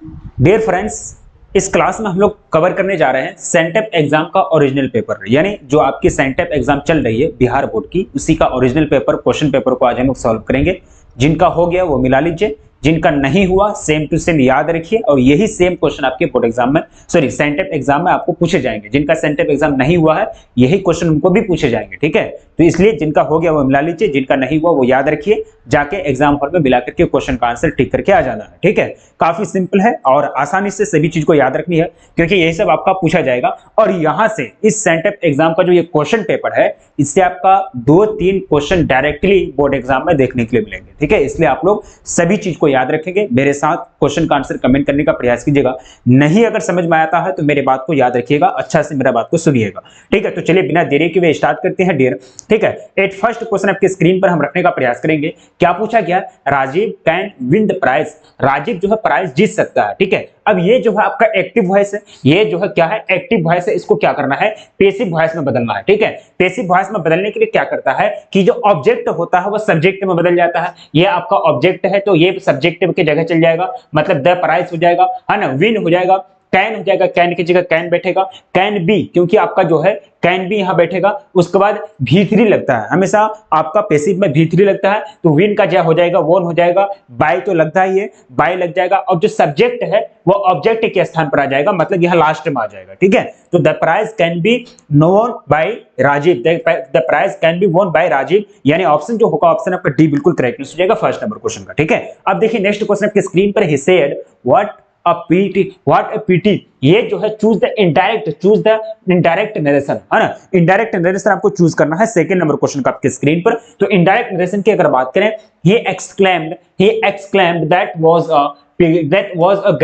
Dear friends, इस class में हम लोग कवर करने जा रहे हैं सेंटेप एग्जाम का ओरिजिनल पेपर, यानी जो आपकी सेंटेप एग्जाम चल रही है बिहार बोर्ड की, उसी का ओरिजिनल पेपर, क्वेश्चन पेपर को आज हम लोग सॉल्व करेंगे। जिनका हो गया वो मिला लीजिए, जिनका नहीं हुआ सेम टू सेम याद रखिए, और यही सेम क्वेश्चन आपके बोर्ड एग्जाम में, सॉरी सेंटेप एग्जाम में आपको पूछे जाएंगे। जिनका सेंटेप एग्जाम नहीं हुआ है यही क्वेश्चन उनको भी पूछे जाएंगे, ठीक है। तो इसलिए जिनका हो गया वो मिला लीजिए, जिनका नहीं हुआ वो याद रखिए, जाके एग्जाम हॉल में मिला करके क्वेश्चन का आंसर टिक करके आ जाना है, ठीक है। काफी सिंपल है और आसानी से सभी चीज को याद रखनी है, क्योंकि यही सब आपका पूछा जाएगा। और यहां से इस सेंटेप एग्जाम का जो ये क्वेश्चन पेपर है, इससे आपका 2-3 क्वेश्चन डायरेक्टली बोर्ड एग्जाम में देखने के लिए मिलेंगे, ठीक है। इसलिए आप लोग सभी चीज को याद रखेंगे, मेरे साथ क्वेश्चन का आंसर कमेंट करने का प्रयास कीजिएगा। नहीं अगर समझ में आता है तो मेरे बात को याद रखिएगा, अच्छा से मेरा बात को सुनिएगा, ठीक है। तो चलिए बिना देरी के स्टार्ट करते हैं डियर, ठीक है। एट फर्स्ट क्वेश्चन आपके स्क्रीन पर हम रखने का प्रयास करेंगे। क्या पूछा गया? Rajiv can win the prize. Rajiv जो है प्राइज जीत सकता है, ठीक है। अब ये जो है आपका एक्टिव वॉइस है, ये जो है क्या है? एक्टिव वॉइस है। इसको क्या करना है? पैसिव वॉइस में बदलना है, ठीक है। पैसिव वॉइस में बदलने के लिए क्या करता है कि जो ऑब्जेक्ट होता है वो सब्जेक्ट में बदल जाता है। ये आपका ऑब्जेक्ट है तो ये सब्जेक्ट की जगह चल जाएगा, मतलब द प्राइज हो जाएगा, है ना। विन हो जाएगा, कैन हो जाएगा, कैन की जगह कैन बैठेगा, कैन बी, क्योंकि आपका जो है कैन बी यहां बैठेगा। उसके बाद V3 लगता है, हमेशा आपका पैसिव में V3 लगता है, तो विन का क्या हो जाएगा? वोन हो जाएगा। बाय तो लगता ही है, बाय लग जाएगा, और जो सब्जेक्ट है वो ऑब्जेक्ट के स्थान पर आ जाएगा, मतलब यहां लास्ट में आ जाएगा, ठीक है। तो the prize can be known by Rajiv, the prize can be won by Rajiv, यानी ऑप्शन जो होगा, ऑप्शन आपका डी बिल्कुल करेक्ट हो जाएगा फर्स्ट नंबर क्वेश्चन का, ठीक है। अब देखिए नेक्स्ट क्वेश्चन आपके स्क्रीन पर, he said what a PT. ये जो है चूज द इनडायरेक्ट नरेशन, है ना। इनडायरेक्ट नरेशन आपको चूज करना है सेकंड नंबर क्वेश्चन का आपके स्क्रीन पर। तो इनडायरेक्ट नरेशन की अगर बात करें, he exclaimed that was a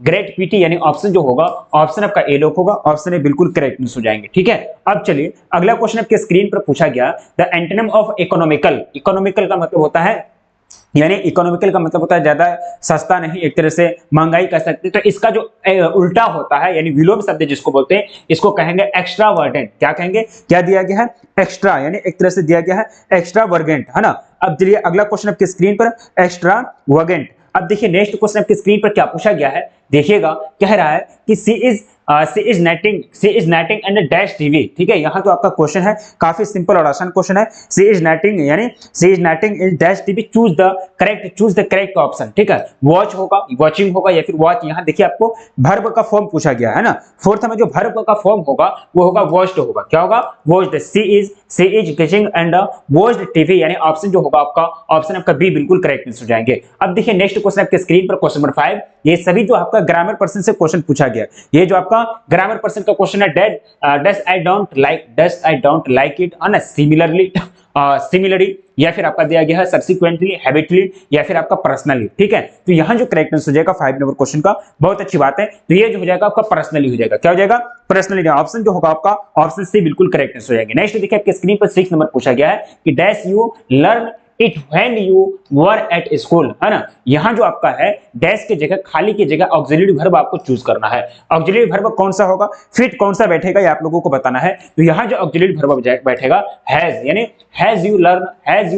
great pity, यानी ऑप्शन जो होगा, ऑप्शन आपका ए लोग होगा, ऑप्शन ए बिल्कुल करेक्ट हो जाएंगे, ठीक है। अब चलिए अगला क्वेश्चन आपके स्क्रीन पर पूछा गया, the antonym of economical. Economical का मतलब होता है, यानी इकोनॉमिकल का मतलब होता है ज्यादा सस्ता नहीं, एक तरह से महंगाई कह सकते हैं। तो इसका जो उल्टा होता है, यानी विलोम शब्द जिसको बोलते हैं, इसको कहेंगे एक्स्ट्रा वर्डेंट। क्या कहेंगे? क्या दिया गया है? एक्स्ट्रा, यानी एक तरह से दिया गया है एक्स्ट्रा वर्गेंट, है ना। अब चलिए अगला क्वेश्चन आपके स्क्रीन पर, एक्स्ट्रा वर्गेंट। अब देखिए नेक्स्ट क्वेश्चन आपके स्क्रीन पर क्या पूछा गया है, देखिएगा। कह रहा है कि she is knitting and dash TV, ठीक है। यहाँ जो आपका क्वेश्चन है काफी सिंपल और आसान क्वेश्चन है। सी इज नेटिंग, यानी she is knitting in dash TV, choose the correct option, ठीक है। वॉच होगा, वॉचिंग होगा, या फिर वॉच। यहाँ देखिए आपको वर्ब का फॉर्म पूछा गया है ना। फोर्थ में जो वर्ब का फॉर्म होगा वो होगा वॉच्ड होगा। क्या होगा? Watched. She is getting and watched TV, यानी ऑप्शन जो होगा आपका, ऑप्शन आपका बी बिल्कुल करेक्ट हो जाएंगे। अब देखिए नेक्स्ट क्वेश्चन आपके स्क्रीन पर, क्वेश्चन नंबर 5। ये सभी जो आपका ग्रामर पर्सन से क्वेश्चन पूछा गया, ये जो आपका ग्रामर पर्सन का क्वेश्चन है, डस आई डोंट लाइक इट, है ना। सिमिलरली, या फिर आपका दिया गया है सब्सिक्वेंटली, हैबिटली, या फिर आपका पर्सनली, ठीक है। तो यहां जो करेक्ट आंसर हो जाएगा 5 नंबर क्वेश्चन का, बहुत अच्छी बात है। तो ये जो हो जाएगा आपका पर्सनली हो जाएगा। क्या हो जाएगा? पर्सनली। ऑप्शन जो होगा आपका, ऑप्शन सी बिल्कुल करेक्ट आंसर हो जाएगा। नेक्स्ट देखिए आपके स्क्रीन पर 6 नंबर पूछा गया है कि dash you learn it when you were at school, है ना। यहां जो आपका है डैश की जगह, खाली की जगह ऑक्सिलरी वर्ब आपको चूज करना है। ऑक्सिलरी वर्ब कौन सा होगा, फिट कौन सा बैठेगा, ये आप लोगों को बताना है। तो यहां जो ऑक्सिलरी वर्ब बैठेगा हैज, यानी has you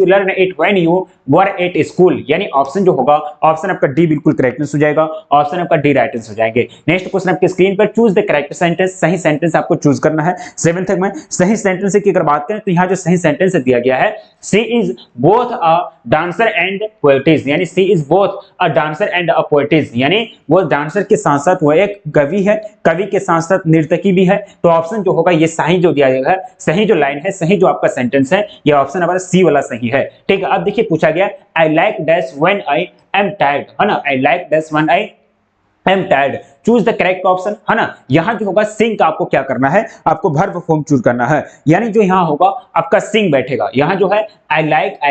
learn it when you were at school, यानी ऑप्शन जो होगा, ऑप्शन आपका डी बिल्कुल करेक्ट हो जाएगा, ऑप्शन आपका डी राइट आंसर हो जाएंगे। नेक्स्ट क्वेश्चन आपके स्क्रीन पर, चूज द करेक्ट सेंटेंस। सही सेंटेंस आपको चूज करना है। 7th में सही सेंटेंस की अगर बात करें तो यहां जो सही सेंटेंस दिया गया है, she is both a dancer and poetess, यानी she is both a dancer and a poetess, यानी वो डांसर के साथ साथ वो एक कवि है, कवि के साथ साथ नर्तकी भी है। तो ऑप्शन जो होगा, ये सही जो दिया गया है, सही जो लाइन है, सही जो आपका सेंटेंस है, ये ऑप्शन हमारा सी वाला सही है, ठीक है। अब देखिए पूछा गया, I like dash when I am tired, है ना। I like dash when I am tired, choose the correct option, है ना। यहां जो होगा सिंग का आपको क्या करना है, आपको वर्ब फॉर्म चूज करना है, यानी जो यहां होगा आपका सिंग बैठेगा। यहां जो है I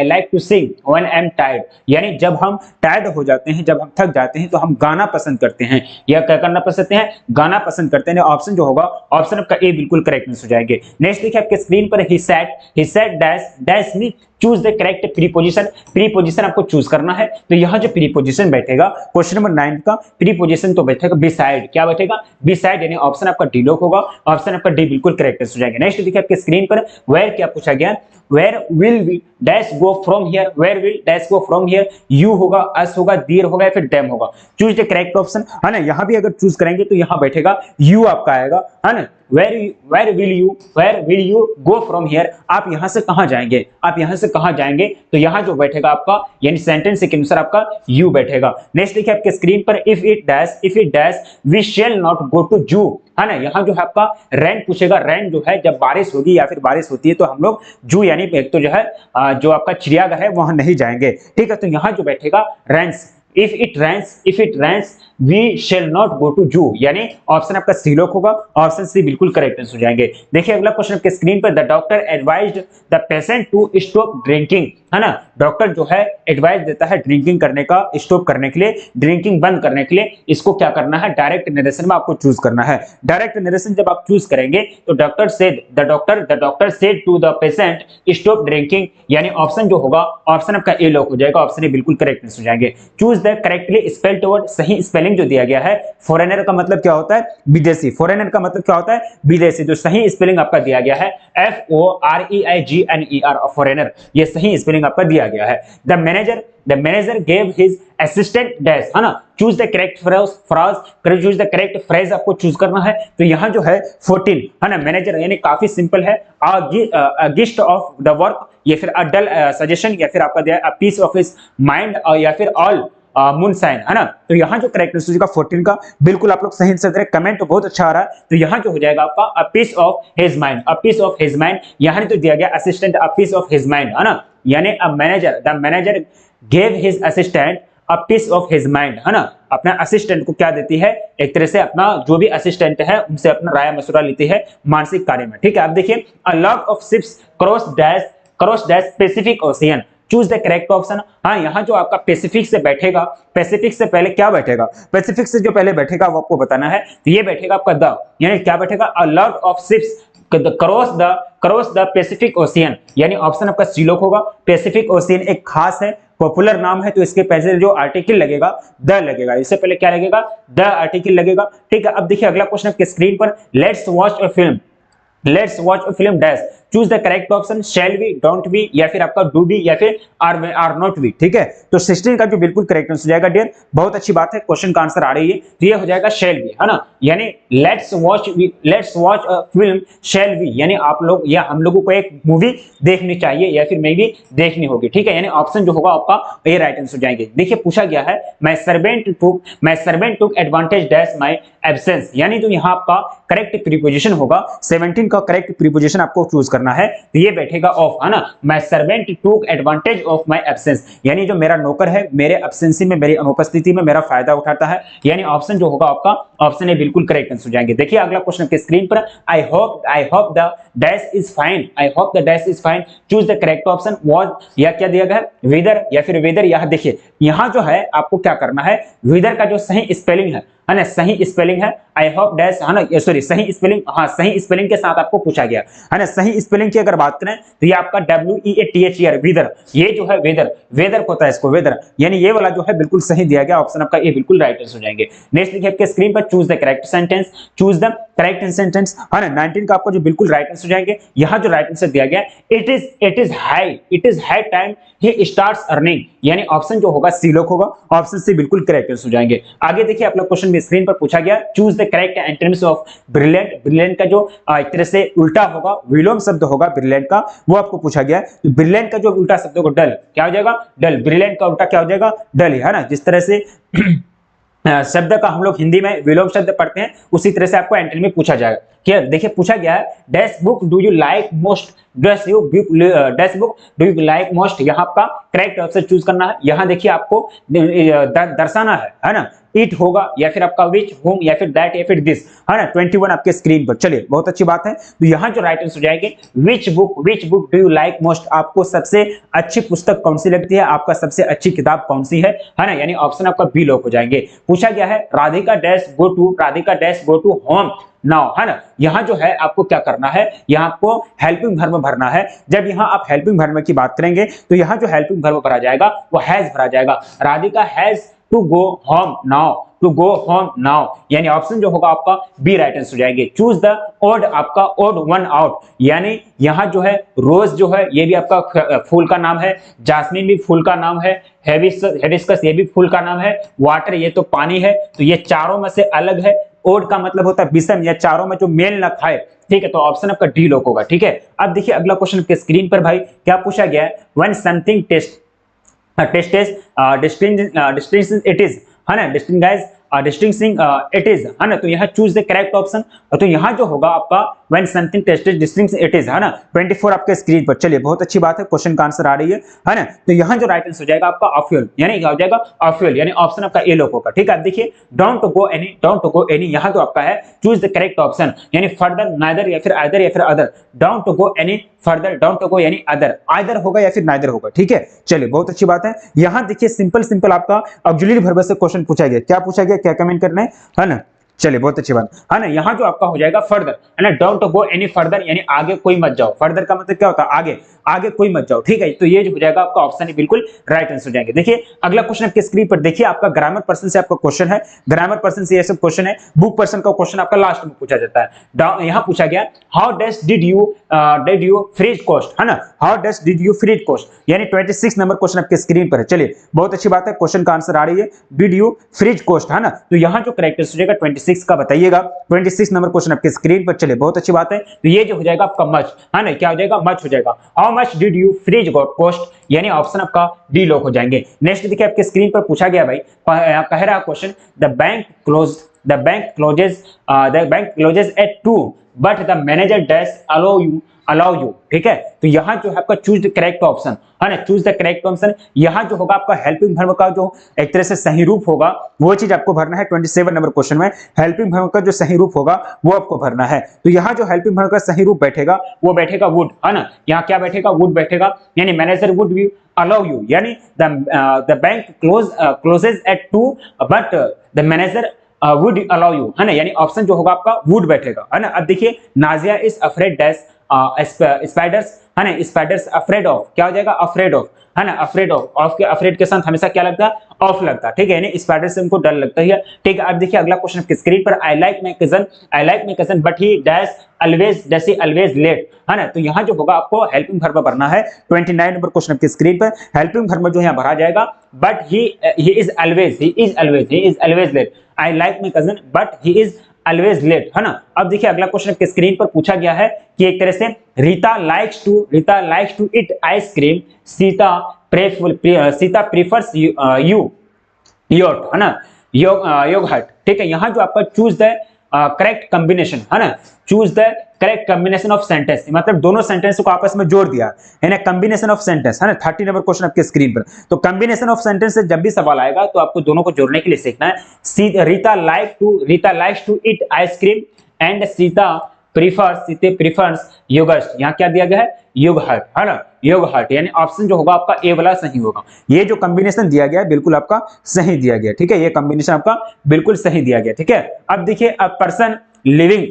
like to sing when I am tired, यानी जब हम टायर्ड हो जाते हैं, जब हम थक जाते हैं तो हम गाना पसंद करते हैं, या क्या करना पसंद करते हैं? गाना पसंद करते हैं। ऑप्शन जो होगा, ऑप्शन आपका ए बिल्कुल करेक्ट हो जाएंगे। नेक्स्ट देखिए आपके स्क्रीन पर, he said dash me choose the correct preposition, preposition आपको चूज करना है। तो यहाँ जो प्रीपोजिशन बैठेगा क्वेश्चन नंबर 9 का प्रीपोजिशन तो बैठेगा बिसाइड, क्या बैठेगा बिसाइड, यानी ऑप्शन आपका डी लॉक होगा, ऑप्शन आपका डी बिल्कुल करेक्ट हो जाएगा। नेक्स्ट देखिए आपके स्क्रीन पर वेयर क्या पूछा गया, where will we dash go from here, where will dash go from here, you होगा, अस होगा, देयर होगा या फिर देम होगा, चूज द करेक्ट ऑप्शन, है ना। यहाँ भी अगर चूज करेंगे तो यहाँ बैठेगा यू आपका आएगा, है ना। Where will you go from here, आप यहाँ से कहाँ जाएंगे, आप यहाँ से कहाँ जाएंगे, तो यहाँ जो बैठेगा आपका यानी सेंटेंस के अनुसार आपका यू बैठेगा। नेक्स्ट देखिए आपके स्क्रीन पर if it dash we shall not go to zoo, है ना। यहाँ जो है आपका रैन पूछेगा, रैन जो है जब बारिश होगी या फिर बारिश होती है तो हम लोग जू यानी एक तो जो है जो आपका चिड़ियाघर है वहां नहीं जाएंगे, ठीक है। तो यहाँ जो बैठेगा rains, if it rains we shall not go to zoo, यानी ऑप्शन आपका सी लॉक होगा, ऑप्शन सी बिल्कुल करेक्ट हो जाएंगे। देखिए अगला क्वेश्चन आपके स्क्रीन पर, the doctor advised the patient to stop drinking, है ना। डॉक्टर जो है एडवाइस देता है ड्रिंकिंग करने का, स्टॉप करने के लिए, ड्रिंकिंग बंद करने के लिए। इसको क्या करना है, डायरेक्ट नरेशन में आपको चूज करना है। डायरेक्ट नरेशन जब आप चूज करेंगे तो the doctor said to the patient stop drinking, यानी ऑप्शन जो होगा ऑप्शन आपका ए लॉक हो जाएगा, ऑप्शन ए बिल्कुल करेक्ट हो जाएंगे। Choose the correctly spelled word, सही स्पेलिंग जो दिया गया है, फॉरेनर का मतलब क्या होता है विदेशी, फॉरेनर का मतलब क्या होता है विदेशी, जो सही स्पेलिंग आपका दिया गया है FOREIGNER फॉरेनर, ये सही स्पेलिंग आपका दिया गया है। The manager gave his assistant dash, है ना। Choose the correct phrase, choose the correct phrase आपको चूज करना है। तो यहाँ जो है 14, है ना, मैनेजर यानी काफी सिंपल है, a gist of the work, या फिर अ डल सजेशन, या फिर आपका दिया a piece of his mind, या फिर ऑल मूनसाइन, है ना। तो यहाँ जो करेक्ट आंसर का 14 का बिल्कुल आप लोग सही आंसर दे रहे, कमेंट तो बहुत अच्छा आ रहा है। तो यहाँ जो हो जाएगा आपका a piece of his mind, a piece of his mind, यहाँ तो दिया गया assistant a piece of his mind, है ना, यानी the manager gave his assistant a piece of his mind, है ना। अपना असिस्टेंट को क्या देती है, एक तरह से अपना जो भी असिस्टेंट है उनसे अपना राय मशवरा लेती है मानसिक कार्य में, ठीक है। आप देखिए a lot of ships cross dash Pacific ocean, choose the correct option. हाँ, यहाँ जो आपका पैसिफिक से बैठेगा, पैसिफिक से पहले क्या बैठेगा, पैसिफिक से जो पहले बैठेगा वो आपको बताना है। तो ये बैठेगा आपका द, यानी क्या बैठेगा a lot of ships cross the Pacific ocean, यानी ऑप्शन आपका सी लॉक होगा। पैसिफिक ओशियन एक खास है, पॉपुलर नाम है, तो इसके पहले जो आर्टिकल लगेगा द लगेगा, इससे पहले क्या लगेगा द आर्टिकल लगेगा, ठीक है। अब देखिए अगला क्वेश्चन आपके स्क्रीन पर, let's watch a film dash, choose the correct option, shall we, don't we, या फिर आपका डू बी, या फिर आर नॉट वी, ठीक है। तो 16 का जो बिल्कुल करेक्ट आंसर हो जाएगा डियर, बहुत अच्छी बात है, क्वेश्चन का आंसर आ रही है, तो ये हो जाएगा शैल वी, है ना। यानी let's watch a film shall we, यानी आप लोग या हम लोगों को एक मूवी देखनी चाहिए या फिर मूवी देखनी होगी, ठीक है। यानी ऑप्शन जो होगा आपका ये राइट आंसर हो जाएंगे। देखिए पूछा गया है my servant took advantage dash my absence, यानी जो यहाँ आपका करेक्ट प्रीपोजिशन होगा 17 का करेक्ट प्रीपोजिशन आपको चूज करना है, तो ये बैठेगा ऑफ, है ना। My servant took advantage of my absence, यानी जो मेरा नौकर है मेरे एब्सेंसी में, मेरी अनुपस्थिति में मेरा फायदा उठाता है, यानी ऑप्शन जो होगा आपका ऑप्शन ए बिल्कुल करेक्ट आंसर हो जाएंगे। देखिए अगला क्वेश्चन के स्क्रीन पर, I hope the dash is fine, choose the correct option, was, या क्या दिया गया है वेदर, या फिर वेदर। यहाँ देखिए यहाँ जो है आपको क्या करना है, वेदर का जो सही स्पेलिंग है ना, सही स्पेलिंग है आई होप डैश, है ना, सॉरी सही स्पेलिंग, हाँ सही स्पेलिंग के साथ आपको पूछा गया है ना। सही स्पेलिंग की अगर बात करें तो ये आपका WEATHER वेदर, ये जो है वेदर होता है इसको वेदर, यानी ये वाला जो है बिल्कुल सही दिया गया, ऑप्शन आपका ये बिल्कुल राइट आंसर हो जाएंगे। नेक्स्ट देखिए आपके स्क्रीन पर, चूज द करेक्ट सेंटेंस, है ना। 19 का आपको जो बिल्कुल राइट आंसर हो जाएंगे। यहाँ जो राइट आंसर दिया गया it is high time he starts earning, यानी ऑप्शन जो होगा सी लॉक होगा, ऑप्शन सी बिल्कुल करेक्ट आंसर हो जाएंगे। आगे देखिए आप लोग क्वेश्चन में स्क्रीन पर पूछा गया, choose the correct antonyms of brilliant का जो एक तरह से उल्टा होगा, विलोम शब्द होगा ब्रिलियंट का, वो आपको पूछा गया। तो ब्रिलियंट का जो उल्टा शब्द होगा डल, क्या हो जाएगा डल, ब्रिलियंट का उल्टा क्या हो जाएगा डल, है ना। जिस तरह से शब्द का हम लोग हिंदी में विलोम शब्द पढ़ते हैं, उसी तरह से आपको एंटोनिम में पूछा जाएगा। क्लियर, देखिए पूछा गया है dash book do you like most, dash book do you like most, यहाँ आपका करेक्ट ऑप्शन चूज करना है। यहाँ देखिए आपको दर्शाना है ना, इट होगा या फिर आपका विच, होम, या फिर दैट, या फिर दिस, है ना। 21 आपके स्क्रीन पर, चलिए बहुत अच्छी बात है। तो यहाँ जो राइट आंसर हो जाएंगे which book do you like most, आपको सबसे अच्छी पुस्तक कौन सी लगती है, आपका सबसे अच्छी किताब कौन सी है ना, यानी ऑप्शन आपका बी लॉक हो जाएंगे। पूछा गया है Radhika dash go to home, now, है ना। यहाँ जो है आपको क्या करना है, यहाँ आपको हेल्पिंग वर्ब भरना है। जब यहाँ आप हेल्पिंग वर्ब की बात करेंगे तो यहाँ जो हेल्पिंग वर्ब भरा जाएगा वो हैज भरा जाएगा। Radhika has to go home now, to go home now, यानी ऑप्शन जो होगा आपका बी राइट आंसर हो जाएंगे। चूज द ओड, आपका ओड वन आउट, यानी यहाँ जो है रोज जो है ये भी आपका फूल का नाम है, जास्मीन भी फूल का नाम है, हेबिस्कस ये भी फूल का नाम है, वाटर ये तो पानी है, तो ये चारों में से अलग है। ओड का मतलब होता है विषम, या चारों में जो मेल न खाए, ठीक है, तो ऑप्शन आपका डी लॉक होगा। ठीक है, अब देखिए अगला क्वेश्चन के स्क्रीन पर भाई क्या पूछा गया है, when something test is distinction it is, है ना, डिस्टिंग्विशिंग इट इज, है ना, तो यहाँ चूज द करेक्ट ऑप्शन। तो यहाँ जो होगा आपका when something tested distinction it is, है ना, 24 आपके स्क्रीन पर। चलिए बहुत अच्छी बात है, क्वेश्चन का आंसर आ रही है ना। तो यहाँ जो राइट आंसर हो जाएगा आपका ऑफ्यूल, यानी क्या हो जाएगा ऑफ्यूल, यानी ऑप्शन आपका ए लॉक होगा। ठीक है, अब देखिए डोंट गो एनी, यहाँ जो आपका है चूज द करेक्ट ऑप्शन, यानी फर्दर, नाइदर या फिर आइदर या फिर other. Don't go any further, don't go यानी अदर, आइदर होगा या फिर नाइदर होगा। ठीक है, चलिए बहुत अच्छी बात है। यहाँ देखिए सिंपल आपका ऑक्सिलरी वर्ब से क्वेश्चन पूछा गया, क्या पूछा गया, क्या कमेंट करना है ना। चलिए बहुत अच्छी बात है ना। यहाँ जो आपका हो जाएगा फर्दर, है ना, डोंट गो एनी फर्दर, यानी आगे कोई मत जाओ। फर्दर का मतलब क्या होता है, आगे कोई मत जाओ। ठीक है, तो ये जो हो जाएगा आपका ऑप्शन ही बिल्कुल राइट आंसर हो जाएंगे। देखिए अगला क्वेश्चन आपके स्क्रीन पर देखिए, आपका ग्रामर पर्सन से आपका क्वेश्चन है, ग्रामर पर्सन से ये सब क्वेश्चन है। बुक पर्सन का क्वेश्चन आपका लास्ट में पूछा जाता है। यहाँ पूछा गया how does did you freeze cost, है ना, how does did you freeze cost, यानी 26 नंबर क्वेश्चन आपके स्क्रीन पर है। चलिए बहुत अच्छी बात है, क्वेश्चन का आंसर आ रही है डिड यू फ्रीज कोस्ट, है ना। तो यहाँ जो करेक्ट आंसर हो जाएगा 26 का बताइएगा, 26 नंबर क्वेश्चन आपके स्क्रीन पर। चलिए बहुत अच्छी बात है, तो ये जो हो जाएगा आपका मच, है ना, क्या हो जाएगा मच हो जाएगा। How much did you freeze cost, यानी ऑप्शन आपका डी लॉक हो जाएंगे। नेक्स्ट देखिए आपके स्क्रीन पर पूछा गया भाई, कह रहा question the bank closes at 2 but the manager dash allow you. ठीक है, तो यहाँ जो है आपका चूज द करेक्ट ऑप्शन, है ना, चूज द करेक्ट ऑप्शन। यहाँ जो होगा आपका हेल्पिंग वर्ब का जो एक तरह से सही रूप होगा वो चीज आपको भरना है। 27 नंबर क्वेश्चन में हेल्पिंग वर्ब का जो सही रूप होगा वो आपको भरना है। तो यहाँ जो हेल्पिंग वर्ब का सही रूप बैठेगा वो बैठेगा वुड, है ना, यहाँ क्या बैठेगा वुड बैठेगा, यानी manager would be allow you, यानी the bank closes at 2 but the manager would allow you, है ना, यानी ऑप्शन जो होगा आपका वुड बैठेगा, है ना। अब देखिए Nazia is afraid dash spiders, है ना, स्पाइडर्स अफ्रेड ऑफ, क्या हो जाएगा अफ्रेड ऑफ, है ना, अफ्रेड ऑफ के अफ्रेड के साथ हमेशा क्या लगता है ऑफ लगता है। ठीक है, यानी स्पाइडर से उनको डर लगता है। ठीक है, अब देखिए अगला क्वेश्चन आपकी स्क्रीन पर, I like my cousin but he dash always late, है ना। तो यहाँ जो होगा आपको हेल्पिंग वर्ब भरना है। 29 नंबर क्वेश्चन आपकी स्क्रीन पर हेल्पिंग वर्ब जो यहाँ भरा जाएगा, but he is always late. I like my cousin but he is always late, है ना। अब देखिए अगला क्वेश्चन आपके स्क्रीन पर पूछा गया है कि एक तरह से Rita likes to eat ice cream, Sita prefers योट, है ना, योगर्ट। ठीक है, यहाँ जो आपका चूज द करेक्ट कॉम्बिनेशन, है ना, choose the correct combination of sentence, मतलब दोनों सेंटेंस को आपस में जोड़ दिया है ना, कॉम्बिनेशन ऑफ सेंटेंस, है ना। 30 नंबर क्वेश्चन आपके स्क्रीन पर। तो कॉम्बिनेशन ऑफ सेंटेंस से जब भी सवाल आएगा तो आपको दोनों को जोड़ने के लिए सीखना है। Rita likes to eat ice cream and Sita prefers yogurt, यहाँ क्या दिया गया है योगर्ट, है ना, योगर्ट, यानी ऑप्शन जो होगा आपका ए वाला सही होगा। ये जो कॉम्बिनेशन दिया गया है बिल्कुल आपका सही दिया गया। ठीक है, ये कॉम्बिनेशन आपका बिल्कुल सही दिया गया। ठीक है, अब देखिए a person living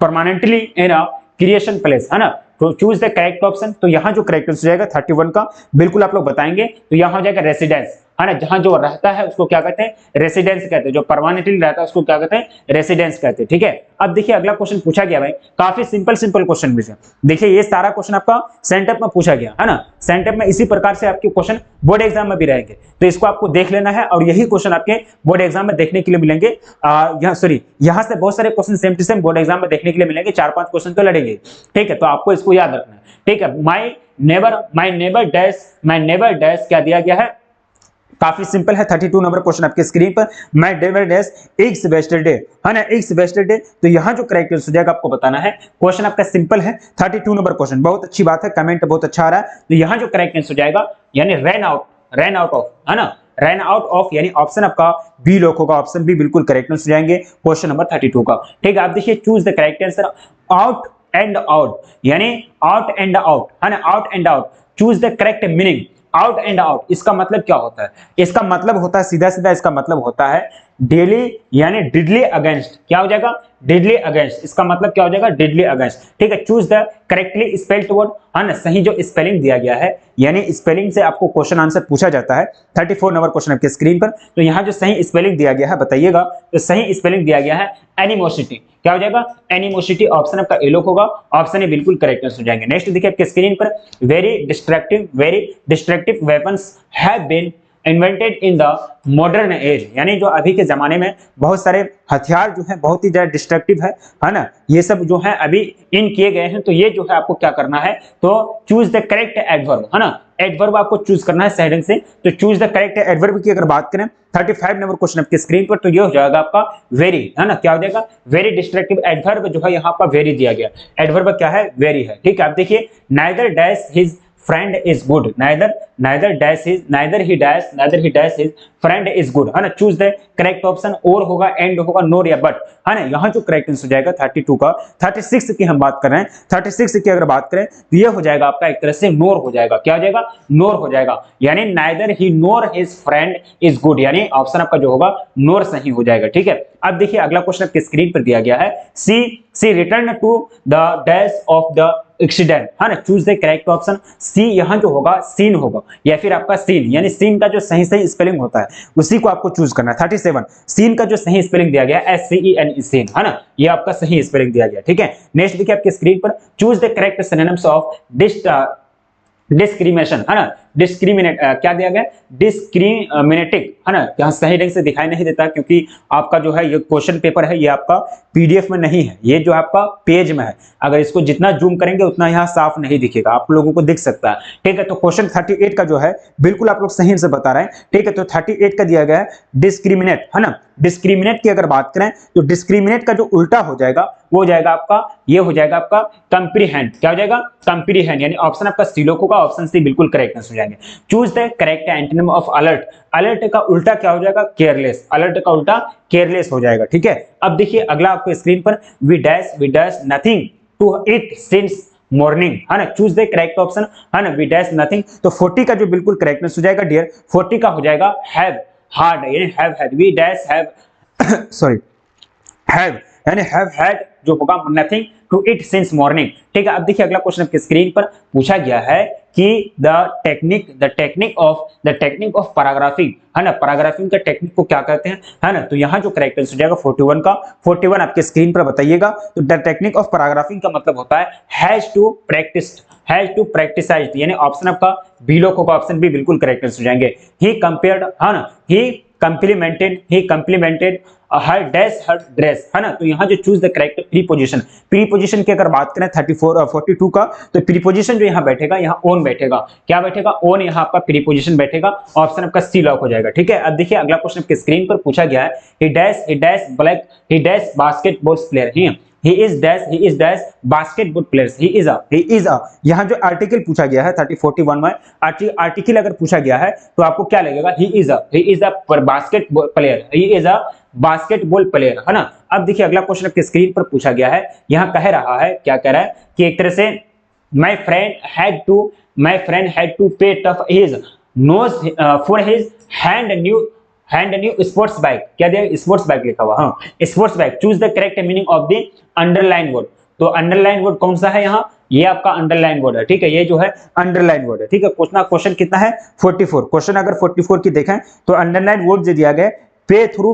permanently in a creation place, है ना, तो चूज द करेक्ट ऑप्शन। तो यहाँ जो करेक्ट आंसर जाएगा 31 का बिल्कुल आप लोग बताएंगे, तो यहाँ हो जाएगा रेसिडेंस, है ना, जहां जो रहता है उसको क्या कहते हैं रेसिडेंस कहते हैं, जो परमानेंटली रहता है उसको क्या कहते हैं रेसिडेंस कहते हैं। ठीक है, अब देखिए अगला क्वेश्चन पूछा गया भाई, काफी सिंपल क्वेश्चन भी है। देखिए ये सारा क्वेश्चन आपका सेंटअप में पूछा गया, है ना, सेंटअप में इसी प्रकार से आपके क्वेश्चन बोर्ड एग्जाम में भी रहेंगे, तो इसको आपको देख लेना है और यही क्वेश्चन आपके बोर्ड एग्जाम में देखने के लिए मिलेंगे। यहाँ से बहुत सारे question same to same board exam में देखने के लिए मिलेंगे, 4-5 क्वेश्चन तो लड़ेंगे। ठीक है, तो आपको इसको याद रखना है। ठीक है, माय नेबर डैश क्या दिया गया है, काफी सिंपल है। 32 नंबर क्वेश्चन आपके स्क्रीन पर, माय नेबर डैश इट्स वेस्टरडे, है ना, इट्स वेस्टरडे। तो यहाँ जो करेक्ट आंसर जाएगा आपको बताना है। क्वेश्चन आपका सिंपल है, 32 नंबर क्वेश्चन, बहुत अच्छी बात है, कमेंट बहुत अच्छा आ रहा है। तो यहाँ जो करेक्ट आंसर जाएगा यानी रन आउट ऑफ, है ना, रन आउट ऑफ, यानी ऑप्शन आपका बी लॉक होगा, ऑप्शन बी बिल्कुल करेक्ट आंसर जाएंगे क्वेश्चन नंबर 32 का। ठीक है, आप देखिए choose the correct answer, out and out, यानी आउट एंड आउट, है ना, out and out, choose the correct meaning. Out and out इसका मतलब क्या होता है, इसका मतलब होता है सीधा सीधा, इसका मतलब होता है डेली यानी डिडली अगेंस्ट, क्या हो जाएगा डिडली अगेंस्ट, इसका मतलब क्या हो जाएगा डिडली अगेंस्ट, ठीक है। Choose the correctly spelled word, है ना, सही जो स्पेलिंग दिया गया है, यानी स्पेलिंग से आपको क्वेश्चन आंसर पूछा जाता है। 34 नंबर क्वेश्चन आपके स्क्रीन पर। तो यहाँ जो सही स्पेलिंग दिया गया है बताइएगा, तो सही स्पेलिंग दिया गया है एनिमोसिटी, क्या हो जाएगा एनिमोसिटी, ऑप्शन आपका ए लोग होगा, ऑप्शन ए बिल्कुल करेक्ट हो जाएंगे। नेक्स्ट देखिए आपके स्क्रीन पर, very destructive weapons have been invented in the modern age, यानी जो अभी के जमाने में बहुत सारे हथियार जो है बहुत ही ज्यादा डिस्ट्रक्टिव है ना, ये सब जो है अभी इन किए गए हैं। तो ये जो है आपको क्या करना है, तो चूज द करेक्ट एडवर्ब, है ना, एडवर्ब आपको चूज करना है सही ढंग से। तो चूज द करेक्ट एडवर्ब की अगर बात करें 35 नंबर क्वेश्चन आपके स्क्रीन पर, तो ये हो जाएगा आपका वेरी, है ना, क्या हो जाएगा वेरी डिस्ट्रक्टिव, एडवर्ब जो है यहाँ पर वेरी दिया गया, एडवर्ब क्या है वेरी है, ठीक है। आप देखिए neither dash his friend is good, neither he dash his friend is good, है ना। चूज द करेक्ट ऑप्शन, और होगा एंड होगा नोर या बट, है ना। यहाँ जो करेक्ट आंसर हो जाएगा 32 का। 36 की हम बात कर रहे हैं, 36 की अगर बात करें तो ये हो जाएगा आपका एक तरह से नोर हो जाएगा, क्या हो जाएगा नोर हो जाएगा, यानी neither he NOR his friend is good, यानी ऑप्शन आपका जो होगा नोर सही हो जाएगा, ठीक है। अब देखिए अगला क्वेश्चन आपके स्क्रीन पर दिया गया है, she return to the dash of the accident, है ना। Choose the correct option, she यहां जो होगा सीन होगा या फिर आपका सीन, यानी सीन का जो सही स्पेलिंग होता है उसी को आपको चूज करना है। 37 सीन का जो सही स्पेलिंग दिया गया SCEN सीन, है ना, ये आपका सही स्पेलिंग दिया गया, ठीक है। नेक्स्ट देखिए आपके स्क्रीन पर, choose the correct synonyms of discrimination, है ना, डिस्क्रिमिनेट क्या दिया गया डिस्क्रिमिनेटिंग, है ना। यहाँ सही ढंग से दिखाई नहीं देता क्योंकि आपका जो है ये क्वेश्चन पेपर है, ये आपका पीडीएफ में नहीं है, ये जो आपका पेज में है। अगर इसको जितना जूम करेंगे उतना यहाँ साफ नहीं दिखेगा, आप लोगों को दिख सकता है, ठीक है। तो क्वेश्चन 38 का जो है बिल्कुल आप लोग सही से बता रहे हैं, ठीक है। तो 38 का दिया गया है डिस्क्रिमिनेट, है ना। डिस्क्रिमिनेट की अगर बात करें तो डिस्क्रिमिनेट का जो उल्टा हो जाएगा वो हो जाएगा आपका, ये हो जाएगा आपका कंप्रीहेंड, क्या हो जाएगा कंप्रीहेंड, यानी ऑप्शन आपका सी लोग होगा, ऑप्शन सी बिल्कुल करेक्ट हो जाएंगे। Choose the correct antonym of alert, alert का उल्टा क्या हो जाएगा केयरलेस, अलर्ट का उल्टा केयरलेस हो जाएगा, ठीक है। अब देखिए अगला आपको स्क्रीन पर, we dash nothing to it since morning, है ना। चूज द करेक्ट ऑप्शन, है ना, वी डैश नथिंग। तो 40 का जो बिल्कुल करेक्टनेस हो जाएगा डियर, 40 का हो जाएगा हैव हार्ड, यानी have had, we dash have sorry have, यानी हैव हैड जो होगा nothing to it since morning, ठीक है। अब देखिए अगला क्वेश्चन आपके स्क्रीन पर पूछा गया है कि द टेक्निक ऑफ पैराग्राफिंग, है ना, पैराग्राफिंग का टेक्निक को क्या कहते हैं, है ना। तो यहाँ जो करेक्ट आंसर हो जाएगा 41 का, 41 आपके स्क्रीन पर बताइएगा। तो द टेक्निक ऑफ पैराग्राफिंग का मतलब होता है हैज टू प्रैक्टिसाइज, यानी ऑप्शन आपका बी लोग होगा, ऑप्शन बी बिल्कुल करेक्ट आंसर हो जाएंगे। ही कंपेयर्ड, है ना, ही कंप्लीमेंटेड हर डैश हर ड्रेस, है ना। तो यहाँ जो चूज द करेक्ट प्रीपोजिशन की अगर बात करें 42 का, तो प्रीपोजिशन जो यहाँ बैठेगा, यहाँ ओन बैठेगा, क्या बैठेगा ओन, यहाँ आपका प्रीपोजिशन बैठेगा, ऑप्शन आपका सी लॉक हो जाएगा, ठीक है। अब देखिए अगला क्वेश्चन आपके स्क्रीन पर पूछा गया है, ही dash basketball player, he is dash basketball players, he is a यहाँ जो आर्टिकल पूछा गया है 41 में, आर्टिकल अगर पूछा गया है तो आपको क्या लगेगा, he is a basketball player, है ना। अब देखिए अगला क्वेश्चन आपके स्क्रीन पर पूछा गया है, यहाँ कह रहा है, क्या कह रहा है कि एक तरह से my friend had to pay tough his nose for his hand new sports bike, क्या दिया स्पोर्ट्स बाइक लिखा हुआ, हाँ sports bike. Choose the correct meaning of the underline word, तो अंडरलाइन वर्ड कौन सा है यहाँ, ये आपका अंडरलाइन वर्ड है, ठीक है, ये जो है अंडरलाइन वर्ड है, ठीक है। क्वेश्चन कितना है 44, क्वेश्चन अगर 44 की देखें तो अंडरलाइन वर्ड जो दिया गया पे थ्रू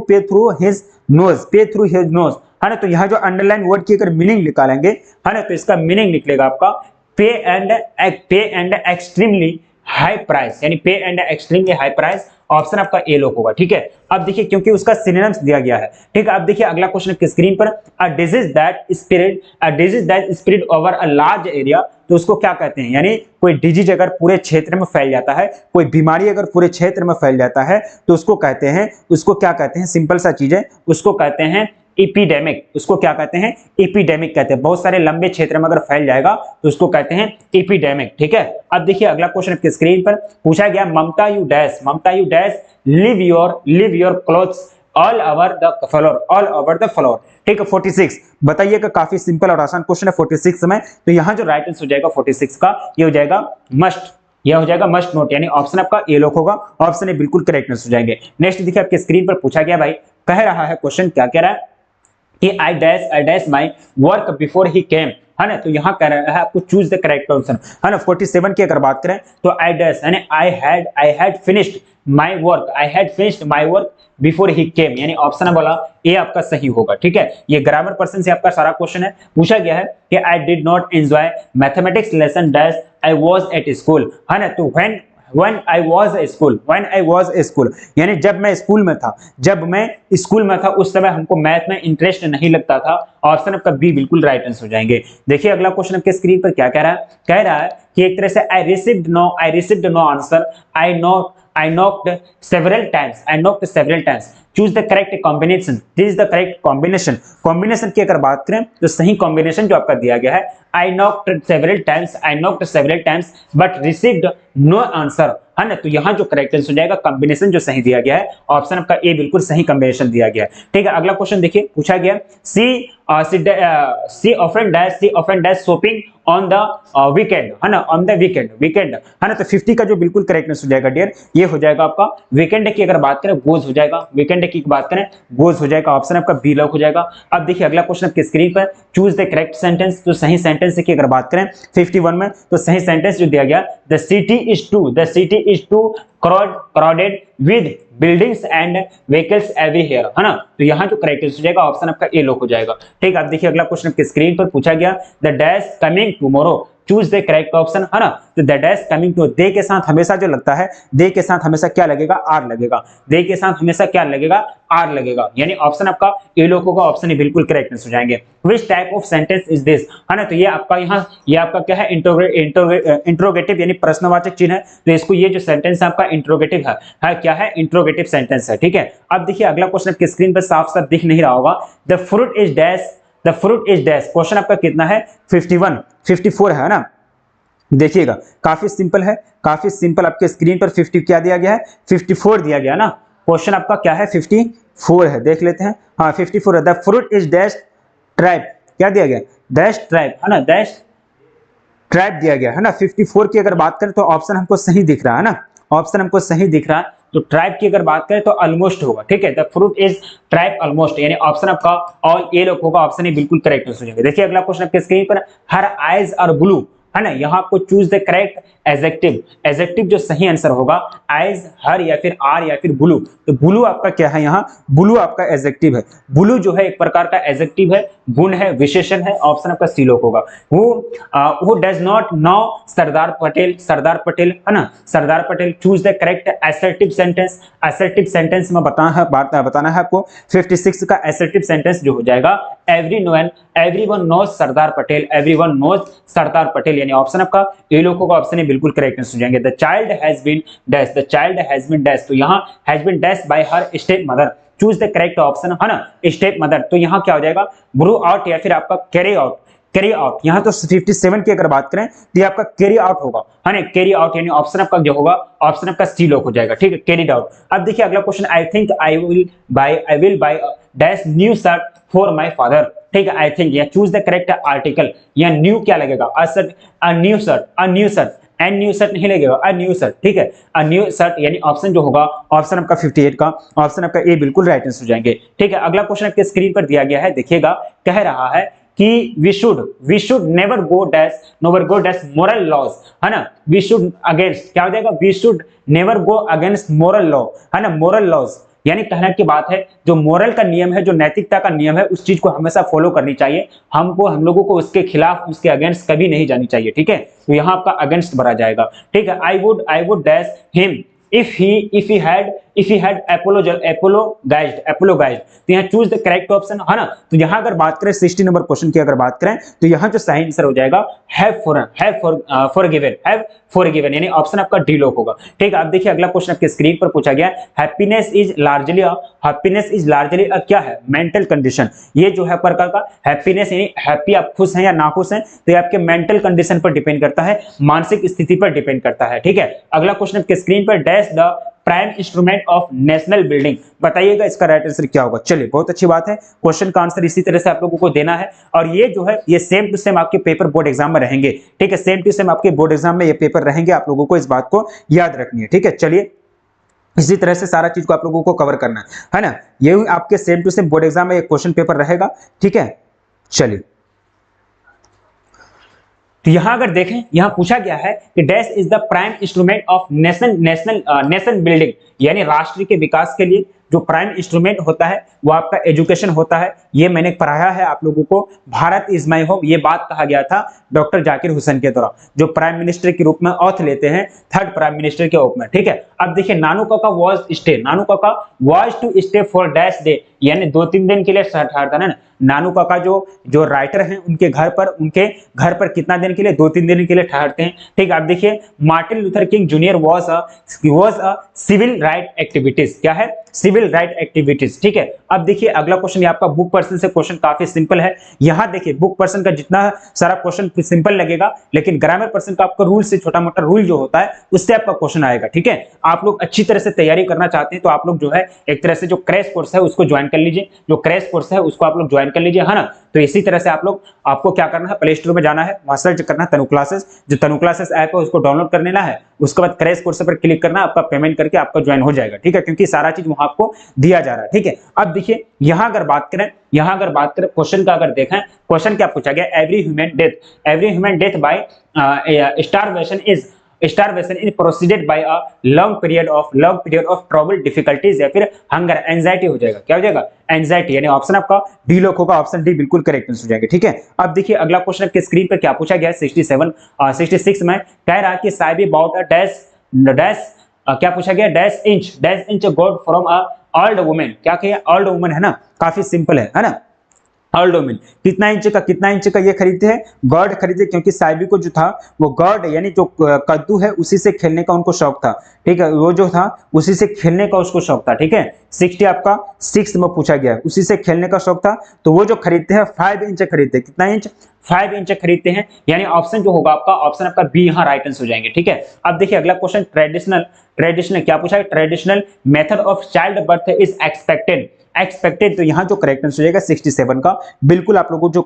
हिज नोज, है ना। तो यहाँ जो अंडरलाइन वर्ड की अगर मीनिंग निकालेंगे, है ना, तो इसका मीनिंग निकलेगा आपका पे एंड एक्सट्रीमली हाई प्राइस, यानी पे and extremely high price, option आपका ए लोग होगा, ठीक है। अब देखिए क्योंकि उसका सिनोनिम्स दिया गया है, ठीक है। अब देखिए अगला क्वेश्चन आपकी स्क्रीन पर, a disease that spread over a large area, तो उसको क्या कहते हैं, यानी कोई डिजीज अगर पूरे क्षेत्र में फैल जाता है, कोई बीमारी अगर पूरे क्षेत्र में फैल जाता है तो उसको कहते हैं, उसको क्या कहते हैं, सिंपल सा चीज है, उसको कहते हैं एपिडेमिक, उसको क्या कहते हैं एपिडेमिक कहते हैं। बहुत सारे लंबे क्षेत्र में अगर फैल जाएगा तो उसको कहते हैं एपिडेमिक, ठीक है। अब देखिए अगला क्वेश्चन आपके स्क्रीन पर पूछा गया, Mamta you dash leave your clothes all over the floor, ठीक है। 46 बताइएगा, काफी सिंपल और आसान क्वेश्चन है 46 में। तो यहाँ जो राइट आंसर हो जाएगा 46 का, ये हो जाएगा मस्ट नोट, यानी ऑप्शन आपका ए लोग होगा, ऑप्शन ए बिल्कुल करेक्ट आंसर हो जाएंगे। नेक्स्ट देखिए आपके स्क्रीन पर पूछा गया भाई, कह रहा है क्वेश्चन, क्या कह रहा है कि I dash my work before he came, है ना। तो यहाँ कह रहा है आपको चूज द करेक्ट ऑप्शन, है ना। 47 की अगर बात करें तो आई डैश यानी I had finished my work, I had finished my work before he came, यानी ऑप्शन वाला ए आपका सही होगा, ठीक है। ये ग्रामर पर्सन से आपका सारा क्वेश्चन है। पूछा गया है कि I did not enjoy mathematics lesson dash I was at school, है ना। तो when I was a school यानी जब मैं स्कूल में था, उस समय हमको मैथ में इंटरेस्ट नहीं लगता था। ऑप्शन आपका बी बिल्कुल राइट आंसर हो जाएंगे। देखिए अगला क्वेश्चन आपके स्क्रीन पर क्या कह रहा है कि एक तरह से I received no answer, I knocked several times. Choose the correct combination. This is the correct combination. Combination की अगर बात करें तो सही combination जो आपका दिया गया है, I knocked several times, but received no answer, है ना। तो यहाँ जो करेक्ट आंसर हो जाएगा, कॉम्बिनेशन जो सही दिया गया है, ऑप्शन आपका ए बिल्कुल सही कॉम्बिनेशन दिया गया है, ठीक है। अगला क्वेश्चन देखिए, पूछा गया she often dash shopping on the weekend, है ना, ऑन द वीकेंड, है ना। तो 50 का जो बिल्कुल करेक्ट आंसर हो जाएगा डियर, ये हो जाएगा आपका वीकेंड की अगर बात करें गोज हो जाएगा, वीकेंड की बात करें गोज हो जाएगा, ऑप्शन आपका बी लॉक हो जाएगा। अब देखिए अगला क्वेश्चन आपके स्क्रीन पर, चूज द करेक्ट सेंटेंस। तो सही सेंटेंस की अगर बात करें 51 में, तो सही सेंटेंस जो दिया गया, the city is too crowded with buildings and vehicles everywhere, है ना। तो यहाँ जो करेक्ट आंसर हो जाएगा, ऑप्शन आपका ए लॉक हो जाएगा, ठीक है। अब देखिए अगला क्वेश्चन आपके स्क्रीन पर पूछा गया, the dash coming tomorrow, choose the correct option, है ना। तो द डैश कमिंग टू, दे के साथ हमेशा जो लगता है, दे के साथ हमेशा क्या लगेगा, आर लगेगा, दे के साथ हमेशा क्या लगेगा, आर लगेगा, यानी ऑप्शन आपका ए लॉक होगा, ऑप्शन ही बिल्कुल करेक्ट आंसर हो जाएंगे। Which type of sentence is this, है ना। तो ये आपका यहाँ ये आपका क्या है, इंट्रोगेटिव यानी प्रश्नवाचक चिन्ह है। तो इसको ये जो सेंटेंस है आपका इंट्रोगेटिव है क्या है, इंट्रोगेटिव सेंटेंस है, ठीक है। अब देखिए अगला क्वेश्चन आपके स्क्रीन पर साफ साफ दिख नहीं रहा होगा, the fruit is dash, question आपका कितना है, 54 है ना। देखिएगा काफी सिंपल है, काफी सिंपल, आपके स्क्रीन पर 50 क्या दिया गया है, 54 दिया गया ना। क्वेश्चन आपका क्या है, 54 है, देख लेते हैं। हाँ 54 है, the fruit is dash tribe, क्या दिया गया, डैश ट्राइब, है ना, डैश ट्राइब दिया गया है ना। 54 की अगर बात करें तो ऑप्शन हमको सही दिख रहा है ना, ऑप्शन हमको सही दिख रहा है। तो ट्राइब की अगर बात करें तो ऑलमोस्ट होगा, ठीक है। The fruit is tribe almost, यानी ऑप्शन आपका ऑल ए लोग होगा, ऑप्शन ही बिल्कुल करेक्ट हो जाएगा। देखिए अगला क्वेश्चन आपके स्क्रीन पर, हर आइज आर ब्लू, है ना। यहाँ आपको चूज द करेक्ट एडजेक्टिव जो सही आंसर होगा, आइज, हर या फिर आर या फिर ब्लू। तो ब्लू आपका क्या है, यहाँ ब्लू आपका एडजेक्टिव है। ब्लू जो है एक प्रकार का एडजेक्टिव है, गुण है, विशेषण है, ऑप्शन आपका सी लोक होगा। वो does not know Sardar Patel, है ना, Sardar Patel. Choose the correct assertive sentence में बताना है आपको। 56 का असर्टिव सेंटेंस जो हो जाएगा, एवरीवन नोज सरदार पटेल, यानी ऑप्शन आपका ए लोग होगा, ऑप्शन है बिल्कुल करेक्ट आंसर हो जाएंगे। The child has been dash, तो यहाँ has been dash by her step mother. Choose the correct option, है ना, स्टेप मदर। तो यहाँ क्या हो जाएगा, ग्रो आउट या फिर आपका कैरी आउट। यहाँ तो 57 की अगर बात करें तो ये आपका कैरी आउट होगा, है ना, कैरी आउट, यानी ऑप्शन आपका जो होगा, ऑप्शन आपका सी लॉक हो जाएगा, ठीक है, कैरीड आउट। अब देखिए अगला question, I think I will by dash new shirt for my father, ठीक है। आई थिंक, या चूज द करेक्ट आर्टिकल, या न्यू क्या लगेगा, a new shirt, and new shirt नहीं लगेगा, अ न्यू शर्ट, ठीक है, अ न्यू शर्ट, यानी ऑप्शन जो होगा, ऑप्शन आपका 58 का, ऑप्शन आपका ए बिल्कुल राइट आंसर हो जाएंगे, ठीक है। अगला क्वेश्चन आपके स्क्रीन पर दिया गया है, देखिएगा, कह रहा है कि we should never go dash moral laws, है ना। वी शुड अगेंस्ट, क्या हो जाएगा, we should never go against moral law, है ना, मोरल लॉज, यानी कहने की बात है, जो मोरल का नियम है, जो नैतिकता का नियम है, उस चीज को हमेशा फॉलो करनी चाहिए। हम लोगों को उसके खिलाफ, उसके अगेंस्ट कभी नहीं जानी चाहिए, ठीक है। तो यहाँ आपका अगेंस्ट भरा जाएगा, ठीक है। I would dash him if he had apologized, तो यहाँ चूज द करेक्ट ऑप्शन, है ना। तो यहाँ अगर बात करें 60 नंबर क्वेश्चन की अगर बात करें तो यहाँ जो सही आंसर हो जाएगा, हैव फॉरगिवन, यानी ऑप्शन आपका डी लॉक होगा, ठीक है। अब देखिए अगला क्वेश्चन आपके स्क्रीन पर पूछा गया, हैप्पीनेस इज लार्जली क्या है, मेंटल कंडीशन। ये जो है प्रकार का हैप्पीनेस, यानी हैप्पी आप खुश हैं या नाखुश हैं, तो ये आपके मेंटल कंडीशन पर डिपेंड करता है, मानसिक स्थिति पर डिपेंड करता है, ठीक है। अगला क्वेश्चन आपके स्क्रीन पर, dash the prime instrument of national building, बताइएगा इसका राइट आंसर क्या होगा। चलिए बहुत अच्छी बात है, क्वेश्चन का आंसर इसी तरह से आप लोगों को देना है, और ये जो है ये सेम टू सेम आपके पेपर बोर्ड एग्जाम में रहेंगे, ठीक है, सेम टू सेम आपके बोर्ड एग्जाम में ये पेपर रहेंगे, आप लोगों को इस बात को याद रखनी है, ठीक है। चलिए इसी तरह से सारा चीज को आप लोगों को कवर करना है ना। ये आपके same to same board exam में एक क्वेश्चन पेपर रहेगा, ठीक है। चलिए, तो यहां अगर देखें, यहां पूछा गया है कि dash is the prime instrument of nation building, यानी राष्ट्र के विकास के लिए जो प्राइम इंस्ट्रूमेंट होता है वो आपका एजुकेशन होता है। ये मैंने पढ़ाया है आप लोगों को, भारत इज माय होम, ये बात कहा गया था डॉक्टर जाकिर हुसैन के द्वारा, जो प्राइम मिनिस्टर के रूप में ऑथ लेते हैं, थर्ड प्राइम मिनिस्टर के रूप में, ठीक है। अब देखिए, नानू Kaka was stay, Nanu Kaka was to stay for dash day, यानी 2-3 दिन के लिए ठहरता है ना। नानू काका जो राइटर हैं, उनके घर पर कितना दिन के लिए, 2-3 दिन के लिए ठहरते हैं, ठीक है। अब देखिए, Martin Luther King Junior was a civil right activities, क्या है, सिविल राइट एक्टिविटीज, ठीक है। अब देखिए अगला क्वेश्चन, ये आपका बुक पर्सन से क्वेश्चन काफी सिंपल है। यहां देखिए, बुक पर्सन का जितना सारा क्वेश्चन सिंपल लगेगा, लेकिन ग्रामर पर्सन का आपका रूल से, छोटा मोटा रूल जो होता है उससे आपका क्वेश्चन आएगा, ठीक है। आप लोग अच्छी तरह से तैयारी करना चाहते हैं तो आप लोग जो है एक तरह से जो क्रैश कोर्स है उसको ज्वाइन कर लीजिए, जो क्रैश कोर्स है उसको आप लोग ज्वाइन कर लीजिए, है ना। तो इसी तरह से आपको क्या करना है, प्ले स्टोर में जाना है, वहां सर्च करना है तनु क्लासेस, जो तनु क्लासेस ऐप है उसको डाउनलोड कर लेना है, उसके बाद क्रैश कोर्स पर क्लिक करना, आपका पेमेंट करके आपका ज्वाइन हो जाएगा, ठीक है, क्योंकि सारा चीज वहां आपको दिया जा रहा है, ठीक है। अब देखिए, यहां अगर बात करें क्वेश्चन का, अगर देखें क्वेश्चन क्या पूछा गया, every human death by starvation is proceeded by a long period of trouble, difficulties या फिर हंगर, एंजाइटी हो जाएगा, क्या हो जाएगा, एंजाइटी, यानी ऑप्शन आपका डी लॉक होगा, ऑप्शन डी बिल्कुल करेक्ट आंसर हो जाएगा, ठीक है। अब देखिए अगला क्वेश्चन आपके स्क्रीन पर क्या पूछा गया है, 66 में कह रहा है कि साइबी अबाउट अ डैश क्या पूछा गया, dash inch God from a old women, क्या किया, ओल्ड वुमेन, है ना, काफी सिंपल है ना। ओल्ड वुमेन कितना इंच का ये खरीदते हैं, गॉड खरीदे, क्योंकि साइबी को जो था वो गॉड यानी जो कद्दू है उसी से खेलने का उनको शौक था, ठीक है, वो जो था उसी से खेलने का उसको शौक था, ठीक है। 60 आपका 6 में पूछा गया है, उसी से खेलने का शौक था, तो वो जो खरीदते हैं 5 इंच खरीदते हैं, कितना इंच, 5 इंच खरीदते हैं, यानी ऑप्शन जो होगा आपका, ऑप्शन आपका बी यहाँ राइट आंसर हो जाएंगे, ठीक है। अब देखिए अगला क्वेश्चन, ट्रेडिशनल क्या पूछा है, traditional method of child birth is expected, तो यहाँ जो करेक्ट आंसर हो जाएगा 67 का, बिल्कुल आप लोगों जो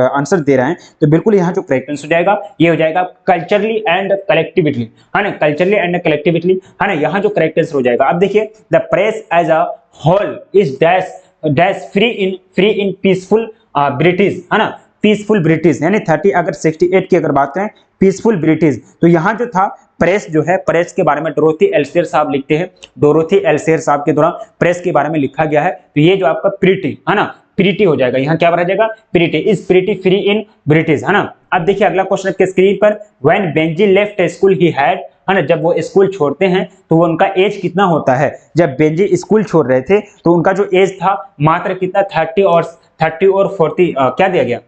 आंसर दे रहे हैं, तो बिल्कुल यहाँ जो करेक्ट आंसर हो जाएगा ये हो जाएगा कल्चरली एंड कलेक्टिविटी, है ना, कल्चरली एंड कलेक्टिविटी, है ना, यहाँ जो करेक्ट आंसर हो जाएगा। अब देखिए, the press as a whole is dash free in peaceful British, है ना, पीसफुल ब्रिटिश, यानी 30, अगर 68 की अगर बात करें पीसफुल ब्रिटिश, तो यहाँ जो था प्रेस जो है, प्रेस के बारे में डोरोथी एल्सेयर साहब लिखते हैं, डोरोथी एल्सेयर साहब के द्वारा प्रेस के बारे में लिखा गया है, तो ये जो आपका प्रीटी, है ना, प्रीटी हो जाएगा, यहाँ क्या बना जाएगा, pretty is pretty free in British, है ना। अब देखिए अगला क्वेश्चन आपके स्क्रीन पर, when Benji left school he had, है ना, जब वो स्कूल छोड़ते हैं तो वो उनका एज कितना होता है, जब बेंजी स्कूल छोड़ रहे थे तो उनका जो एज था मात्र कितना, 30 और 40 क्या दिया गया,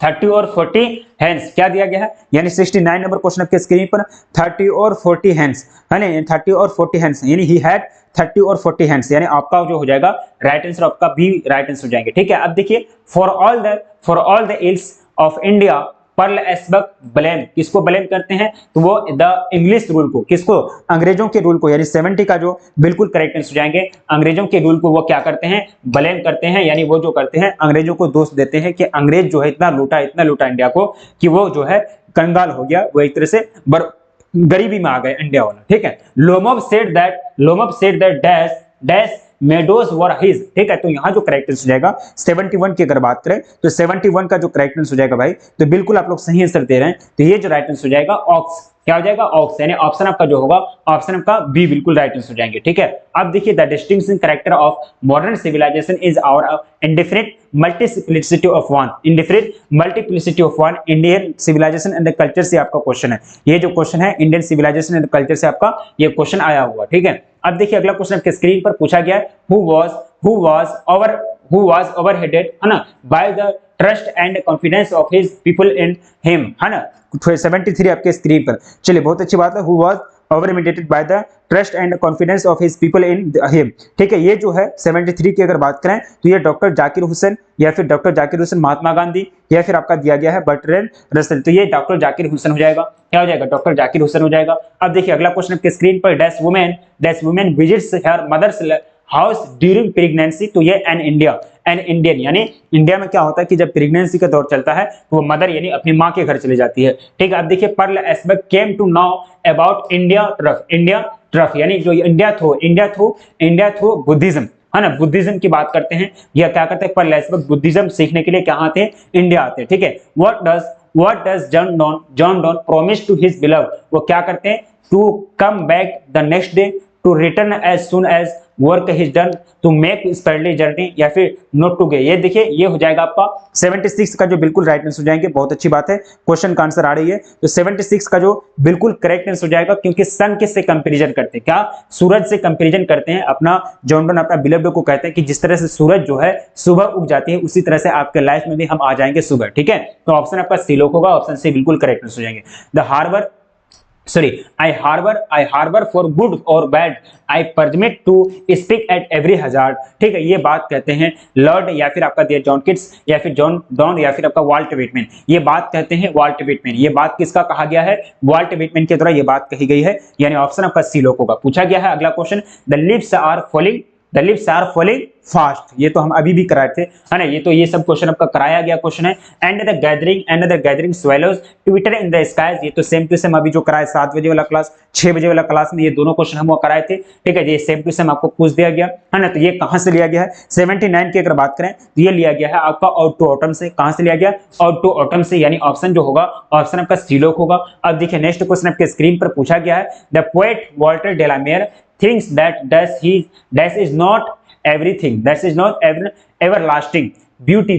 30 और 40 हैंड्स, क्या दिया गया है, यानी 69 नंबर क्वेश्चन आपके स्क्रीन पर, 30 और 40 हैंड्स, है ना, 30 और 40 हैंड्स, यानी ही हैड 30 और 40 हैंड्स, यानी आपका जो हो जाएगा राइट आंसर, आपका भी राइट आंसर हो जाएंगे, ठीक है। अब देखिए, for all the ills of India Pearl S Buck blame, किसको ब्लेम करते हैं, तो वो द इंग्लिश रूल को, किसको, अंग्रेजों के रूल को, यानी 70 का जो बिल्कुल करेक्ट आंसर हो जाएंगे, अंग्रेजों के रूल को वो क्या करते हैं, ब्लेम करते हैं, यानी वो जो करते हैं अंग्रेजों को दोष देते हैं कि अंग्रेज जो है इतना लूटा इंडिया को कि वो जो है कंगाल हो गया, वो एक तरह से गरीबी में आ गए इंडिया वाला, ठीक है। लोमब said that dash meadows were his, ठीक है, तो यहाँ जो करेक्ट आंसर हो जाएगा 71 की अगर बात करें तो 71 का जो करेक्ट आंसर हो जाएगा भाई, तो बिल्कुल आप लोग सही आंसर दे रहे हैं, तो ये जो राइट आंसर हो जाएगा ऑक्स, क्या हो जाएगा, ऑक्स, यानी ऑप्शन आपका जो होगा, ऑप्शन आपका बी बिल्कुल राइट आंसर हो जाएंगे, ठीक है। अब देखिए, the distinguishing character of modern civilisation is our indifferent multiplicity of one, Indian civilisation and culture से आपका क्वेश्चन है, ये जो क्वेश्चन है इंडियन सिविलाइजेशन एंड कल्चर से आपका ये क्वेश्चन आया हुआ, ठीक है। अब देखिए अगला क्वेश्चन आपके स्क्रीन पर पूछा गया है, who was overheaded, है ना, by the trust and confidence of his people in him, है ना, 73 आपके स्क्रीन पर, चलिए बहुत अच्छी बात है, who was overheaded by the trust and confidence of his people in him, ठीक है। ये जो है 73 की अगर बात करें तो ये डॉक्टर जाकिर हुसैन, या फिर डॉक्टर जाकिर हुसैन महात्मा गांधी, या फिर आपका दिया गया है बर्ट्रैंड रसल, तो ये डॉक्टर जाकिर हुसैन हो जाएगा, क्या हो जाएगा, डॉक्टर जाकिर हुसैन हो जाएगा। अब देखिए अगला क्वेश्चन आपके स्क्रीन पर, dash women visits her mother's house during pregnancy, तो ये एन इंडियन, यानी इंडिया में क्या होता है कि जब प्रेगनेंसी का दौर चलता है तो वो मदर यानी अपनी माँ के घर चली जाती है, ठीक है। अब देखिए, Pearl S Buck came to know about India through, यानी जो इंडिया थ्रू बुद्धिज्म, है ना, बुद्धिज्म की बात करते हैं। यह क्या करते हैं, पर लगभग बुद्धिज्म सीखने के लिए कहाँ आते हैं, इंडिया आते हैं, ठीक है। What does John Donne promise to his beloved, वो क्या करते हैं, to come back the next day, to return as soon as work is done, to make speedily journey, या फिर नोट टू गे। ये देखिए ये हो जाएगा आपका 76 का जो बिल्कुल राइट आंसर हो जाएंगे। बहुत अच्छी बात है, क्वेश्चन का आंसर आ रही है। तो 76 का जो बिल्कुल करेक्ट आंसर हो जाएगा, क्योंकि सन किससे कंपैरिजन करते हैं, क्या सूरज से कंपैरिजन करते हैं। अपना जॉन डॉन अपना बिलव्ड को कहते हैं कि जिस तरह से सूरज जो है सुबह उग जाती है, उसी तरह से आपके लाइफ में भी हम आ जाएंगे सुबह, ठीक है। तो ऑप्शन आपका सी लोग होगा, ऑप्शन सी बिल्कुल करेक्ट आंसर हो जाएंगे। I harbor for good or bad, I permit to speak at every hazard, ठीक है। ये बात कहते हैं लॉर्ड, या फिर आपका दिया जॉन किट्स, या फिर जॉन डॉन, या फिर आपका वाल्ट व्हिटमैन। ये बात कहते हैं वाल्ट व्हिटमैन। ये बात किसका कहा गया है, वाल्ट व्हिटमैन के द्वारा ये बात कही गई है, यानी ऑप्शन आपका सी लोग होगा। पूछा गया है अगला question, the lips are falling fast, ये तो हम अभी भी कराए थे, है ना। ये तो ये सब क्वेश्चन आपका कराया गया क्वेश्चन है। And the gathering swallows twitter in the skies, ये तो सेम टू सेम अभी जो कराए 7 बजे वाला क्लास, 6 बजे वाला क्लास में ये दोनों क्वेश्चन हम कराए थे, ठीक है। ये सेम टू सेम आपको पूछ दिया गया, है ना। तो ये कहां से लिया गया है, 79 की अगर बात करें तो ये लिया गया है आपका आउट टू ऑटम से। कहां से लिया गया, आउट टू ऑटम से, यानी ऑप्शन जो होगा ऑप्शन आपका सी लोग होगा। अब देखिए नेक्स्ट क्वेश्चन आपके स्क्रीन पर पूछा गया है, the poet Walter de la Mare thinks that dash is not everything, that is not everlasting, beauty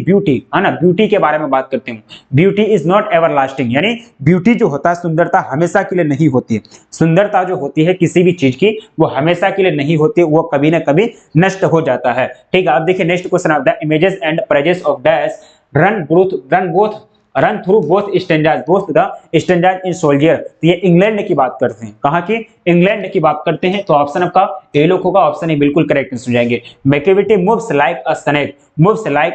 है ना, ब्यूटी के बारे में बात करते हैं। ब्यूटी इज नॉट एवरलास्टिंग, यानी ब्यूटी जो होता है, सुंदरता हमेशा के लिए नहीं होती है। सुंदरता जो होती है किसी भी चीज की, वो हमेशा के लिए नहीं होती, वो कभी ना कभी नष्ट हो जाता है, ठीक है। अब देखिए next question, the images and praises of dash run through both stanzas in soldier. तो ये इंग्लैंड की बात करते हैं, कहाँ की, इंग्लैंड की बात करते हैं। तो ऑप्शन आपका ए लोग होगा, ऑप्शन ए बिल्कुल करेक्ट आंसर हो जाएंगे। मैकेविटी मूव्स लाइक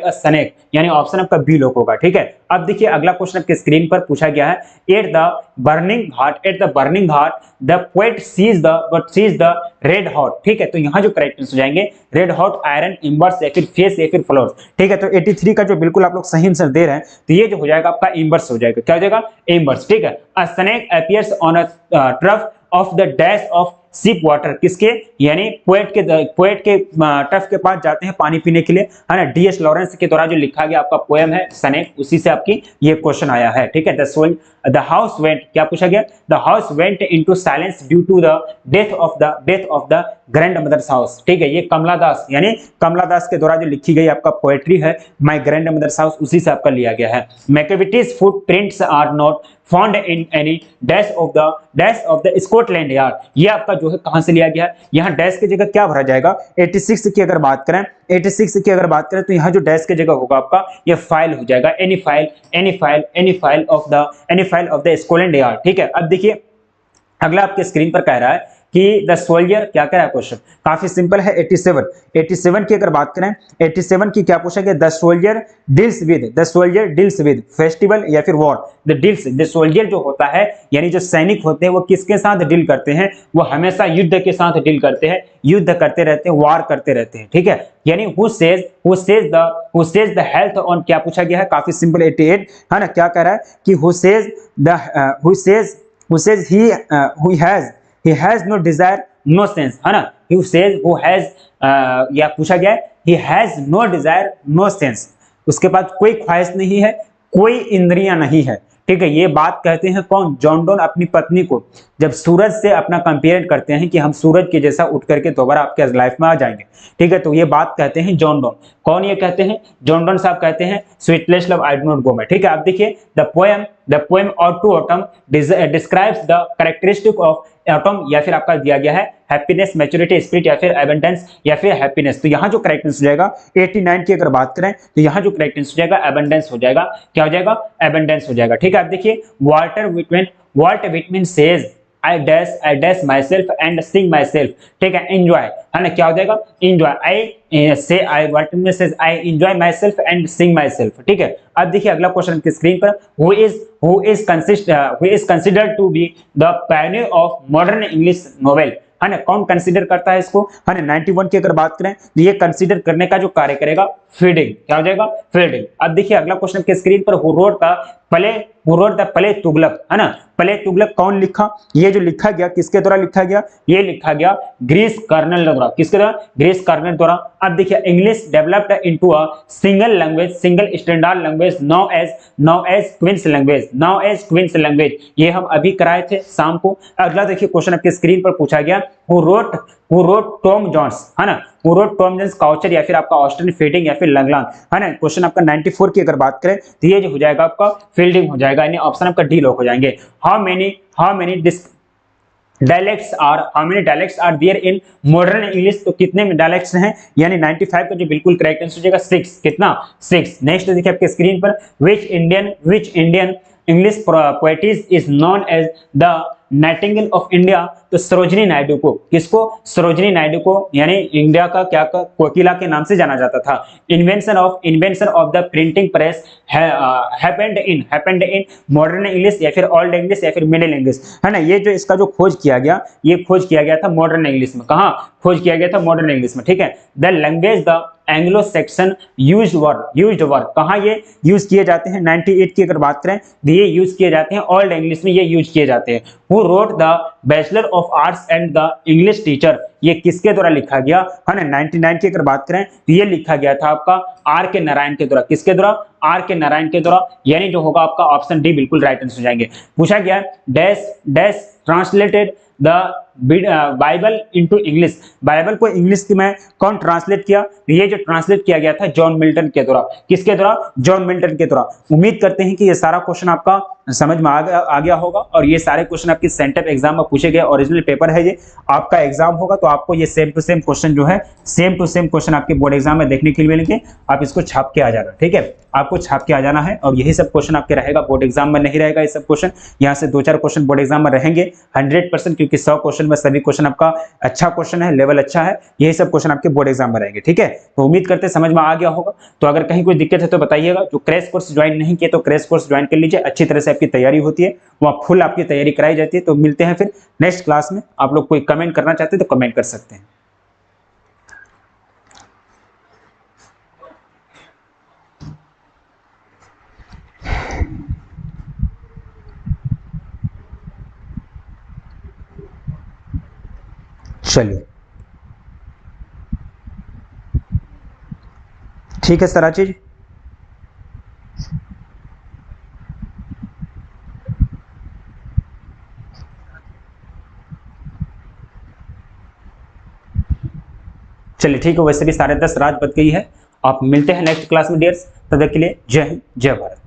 अ स्नेक, यानी ऑप्शन आपका बी लोग होगा, ठीक है। अब देखिए अगला क्वेश्चन आपके स्क्रीन पर पूछा गया है, at the burning heart the poet sees the red hot, ठीक है। तो यहाँ जो करेक्ट आंसर हो जाएंगे, रेड हॉट आयरन इम्बर्स, या फिर फेस, या फिर फ्लोर्स, ठीक है। तो 83 का जो बिल्कुल आप लोग सही आंसर दे रहे हैं, तो ये जो हो जाएगा आपका इम्बर्स हो जाएगा, क्या हो जाएगा, इम्बर्स, ठीक है। अ snake appears on a trough of the dash of सीप वाटर, किसके, यानी पोएट के टफ के पास जाते हैं पानी पीने के लिए, है ना। DS लॉरेंस के द्वारा जो लिखा गया आपका पोएम है स्नेक, उसी से आपकी ये क्वेश्चन आया है, ठीक है। द हाउस वेंट, क्या पूछा गया, the house went into silence due to the death of the grand mother's house, ठीक है। ये कमला दास, यानी कमला दास के द्वारा जो लिखी गई आपका पोएट्री है माय ग्रैंड मदर्स हाउस, उसी से आपका लिया गया है। Macavity's footprints are not found in any dash of the Scotland Yard, ये आपका जो है कहां से लिया गया है, यहाँ डैश की जगह क्या भरा जाएगा। 86 की अगर बात करें तो यहाँ जो डैश की जगह होगा आपका ये फाइल हो जाएगा, any file of the Scotland yard, ठीक है। अब देखिए अगला आपके स्क्रीन पर कह रहा है कि द सोल्जर, क्या कह रहा है क्वेश्चन, काफी सिंपल है। 87 की अगर बात करें, 87 की क्या पूछा गया, the soldier deals with festival या फिर वॉर। द सोल्जर जो होता है, यानी जो सैनिक होते हैं, वो किसके साथ डील करते हैं, वो हमेशा युद्ध के साथ डील करते हैं, युद्ध करते रहते हैं, वार करते रहते हैं, ठीक है। यानी who says the health on, क्या पूछा गया है, काफी सिंपल 88, है ना। क्या कह रहा है कि who says he has no desire no sense, है ना। who says who has या पूछा गया है he has no desire no sense, उसके पास कोई ख्वाहिश नहीं है, कोई इंद्रियां नहीं है, ठीक है। ये बात कहते हैं कौन, जॉन डॉन अपनी पत्नी को, जब सूरज से अपना कंपेयर करते हैं कि हम सूरज के जैसा उठ करके दोबारा आपके लाइफ में आ जाएंगे, ठीक है। तो ये बात कहते हैं जॉन डॉन। कौन ये कहते हैं, जॉन डॉन साहब कहते हैं sweetest love I do not go में, ठीक है। आप देखिए the poem ode to autumn describes the characteristic of autumn, या फिर आपका दिया गया है हैप्पीनेस, मैच्योरिटी, स्पिरिट, या फिर एबंडेंस, या फिर हैप्पीनेस। तो यहाँ जो करेक्ट आंसर हो जाएगा 89 की अगर बात करें तो यहाँ जो करेक्ट आंसर हो जाएगा एबंडेंस हो जाएगा, क्या हो जाएगा, एबंडेंस हो जाएगा, ठीक है। आप देखिए Walter Whitman says I dash myself and sing myself, ठीक है, enjoy, है ना। क्या हो जाएगा, enjoy, Whitman says I enjoy myself and sing myself, ठीक है। अब देखिए अगला क्वेश्चन की स्क्रीन पर, who is considered to be the pioneer of modern English novel, है ना। कौन कंसीडर करता है इसको, है ना। 91 की अगर बात करें तो ये कंसीडर करने का जो कार्य करेगा फील्डिंग, क्या हो जाएगा, फील्डिंग। अब देखिए अगला क्वेश्चन के स्क्रीन पर, who wrote the play, who wrote the play Tughlaq, है ना। प्ले तुगलक कौन लिखा, ये जो लिखा गया किसके द्वारा लिखा गया, ये लिखा गया ग्रीस कार्नेल द्वारा, किसके द्वारा, ग्रीस कार्नेल द्वारा। अब देखिए English developed into a single language, single standard language now as queen's language, now as queen's language, ये हम अभी कराए थे शाम को। अगला देखिए क्वेश्चन आपके स्क्रीन पर पूछा गया, हु रोट टॉम जॉन्स, है ना, हु रोट टॉम जॉन्स काउचर या फिर आपका ऑस्टिन फील्डिंग या फिर लंगलान, है ना। क्वेश्चन आपका 94 की अगर बात करें तो ये जो हो जाएगा आपका फील्डिंग हो जाएगा, यानी ऑप्शन आपका डी लॉक हो जाएंगे। How many dialects are there in modern English, तो कितने में डायलेक्ट्स हैं, यानी 95 का जो बिल्कुल करेक्ट आंसर हो जाएगा 6, कितना 6। नेक्स्ट देखिए आपके स्क्रीन पर, which Indian English poetess is known as the nightingale of India, तो सरोजिनी नायडू को, किसको, सरोजिनी नायडू को, यानी इंडिया का क्या कोकिला के नाम से जाना जाता था। Invention of the printing press happened in modern English या फिर ओल्ड इंग्लिश या फिर मिडिल इंग्लिश, है ना। ये जो इसका जो खोज किया गया, ये खोज किया गया था मॉडर्न इंग्लिश में। कहाँ खोज किया गया था, मॉडर्न इंग्लिश में, ठीक है। The language the Anglo Saxon used word, कहाँ ये यूज किए जाते हैं, 98 की अगर बात करें तो ये यूज किए जाते हैं ओल्ड इंग्लिश में, ये यूज किए जाते हैं। Who wrote the bachelor of arts and the English teacher, ये किसके द्वारा लिखा गया, है ना। 99 की अगर बात करें तो ये लिखा गया था आपका आर के नारायण के द्वारा, किसके द्वारा, आर के नारायण के द्वारा, यानी जो होगा आपका ऑप्शन डी बिल्कुल राइट आंसर हो जाएंगे। पूछा गया dash translated the Bible into English, Bible को इंग्लिश में कौन ट्रांसलेट किया, तो ये जो ट्रांसलेट किया गया था जॉन मिल्टन के द्वारा, किसके द्वारा, जॉन मिल्टन के द्वारा। उम्मीद करते हैं कि ये सारा क्वेश्चन आपका समझ में आ गया होगा, और ये सारे क्वेश्चन आपके सेंटअप एग्जाम में पूछे गए ओरिजिनल पेपर है। ये आपका एग्जाम होगा तो आपको ये सेम टू सेम क्वेश्चन जो है, सेम टू सेम क्वेश्चन आपके बोर्ड एग्जाम में देखने के लिए मिलेंगे। आप इसको छाप के आ जाना, ठीक है, आपको छाप के आ जाना है, और यही सब क्वेश्चन आपके रहेगा, बोर्ड एग्जाम में नहीं रहेगा ये सब क्वेश्चन। यहाँ से 2-4 क्वेश्चन बोर्ड एग्जाम में रहेंगे 100%, क्योंकि 100 क्वेश्चन में सभी क्वेश्चन आपका अच्छा क्वेश्चन है, लेवल अच्छा है, यही सब क्वेश्चन आपके बोर्ड एग्जाम में रहेंगे, ठीक है। तो उम्मीद करते हैं समझ में आ गया होगा। तो अगर कहीं कोई दिक्कत है तो बताइएगा। जो क्रैश कोर्स ज्वाइन नहीं किए तो क्रैश कोर्स ज्वाइन कर लीजिए, अच्छी तरह से आपकी तैयारी होती है, वहाँ फुल आपकी तैयारी कराई जाती है। तो मिलते हैं फिर नेक्स्ट क्लास में। आप लोग कोई कमेंट करना चाहते हैं तो कमेंट कर सकते हैं। चलिए ठीक है सराची जी। चलिए ठीक है, वैसे भी 10:30 रात बज गई है। आप मिलते हैं नेक्स्ट क्लास में डियर्स, तब तक के लिए जय हिंद जय भारत।